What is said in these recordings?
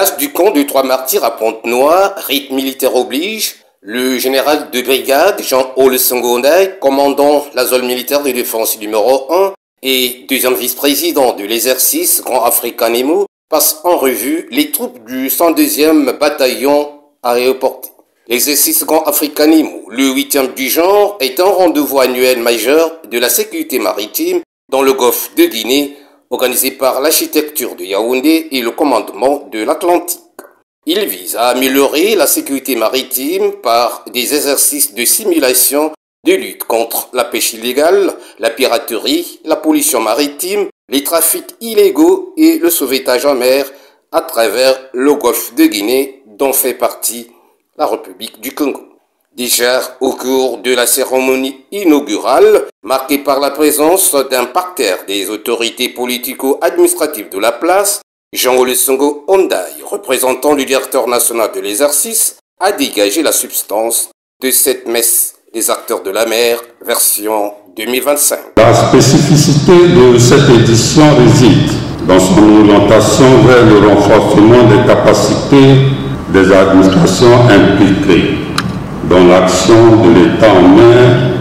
Place du camp de Trois Martyrs à Pointe-Noire, rite militaire oblige, le général de brigade Jean Olusegun, commandant la zone militaire de défense numéro 1 et deuxième vice-président de l'exercice Grand Africanemo, passe en revue les troupes du 102e bataillon aéroporté. L'exercice Grand Africanemo, le 8e du genre, est un rendez-vous annuel majeur de la sécurité maritime dans le golfe de Guinée, organisé par l'architecture de Yaoundé et le commandement de l'Atlantique. Il vise à améliorer la sécurité maritime par des exercices de simulation de lutte contre la pêche illégale, la piraterie, la pollution maritime, les trafics illégaux et le sauvetage en mer à travers le golfe de Guinée dont fait partie la République du Congo. Déjà au cours de la cérémonie inaugurale, marquée par la présence d'un parterre des autorités politico-administratives de la place, Jean Olusegun Ondai, représentant le directeur national de l'exercice, a dégagé la substance de cette messe des acteurs de la mer, version 2025. La spécificité de cette édition réside dans son orientation vers le renforcement des capacités des administrations impliquées dans l'action de l'État en mer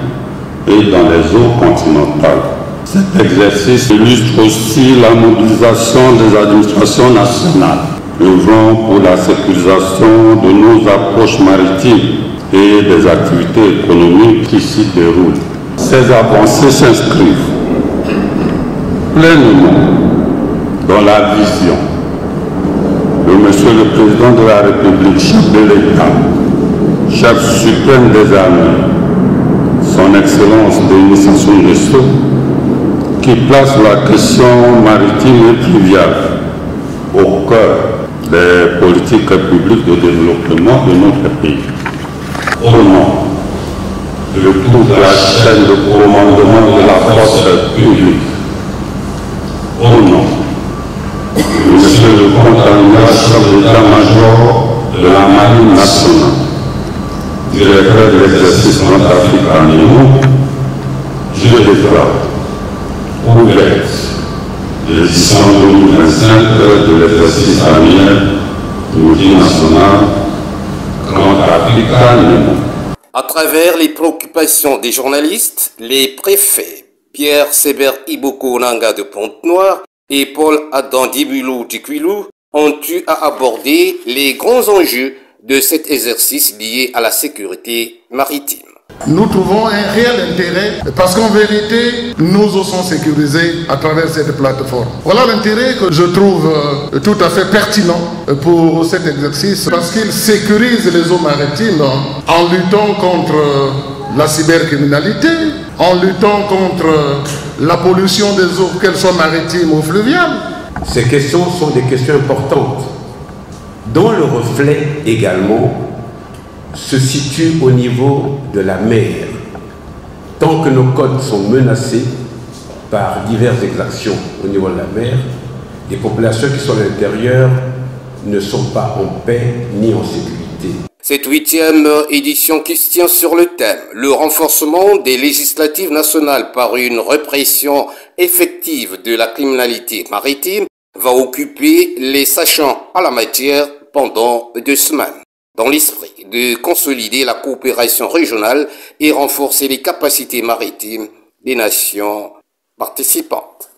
et dans les eaux continentales. Cet exercice illustre aussi la mobilisation des administrations nationales, œuvrant pour la sécurisation de nos approches maritimes et des activités économiques qui s'y déroulent. Ces avancées s'inscrivent pleinement dans la vision de Monsieur le Président de la République, chef de l'État, chef suprême des armées, son Excellence Denis Sassou Nguesso, qui place la question maritime et fluviale au cœur des politiques publiques de développement de notre pays. Au nom de toute la chaîne de commandement de la force publique, au nom de Monsieur le Compte-Amiral, chef d'état-major de la Marine nationale, directeur de l'exercice Grand Africanemo, je déclare ouverte l'édition 2025 de l'exercice annuel multinational Grand Africanemo. À travers les préoccupations des journalistes, les préfets Pierre Séber Iboko Onanga de Pointe-Noire et Paul Adam Dibulo Dikwilu ont eu à aborder les grands enjeux de cet exercice lié à la sécurité maritime. Nous trouvons un réel intérêt parce qu'en vérité, nous osons sécuriser à travers cette plateforme. Voilà l'intérêt que je trouve tout à fait pertinent pour cet exercice parce qu'il sécurise les eaux maritimes en luttant contre la cybercriminalité, en luttant contre la pollution des eaux, qu'elles soient maritimes ou fluviales. Ces questions sont des questions importantes dont le reflet également se situe au niveau de la mer. Tant que nos côtes sont menacées par diverses exactions au niveau de la mer, les populations qui sont à l'intérieur ne sont pas en paix ni en sécurité. Cette 8e édition qui se tient sur le thème « Le renforcement des législatives nationales par une répression effective de la criminalité maritime » va occuper les sachants à la matière pendant 2 semaines, dans l'esprit de consolider la coopération régionale et renforcer les capacités maritimes des nations participantes.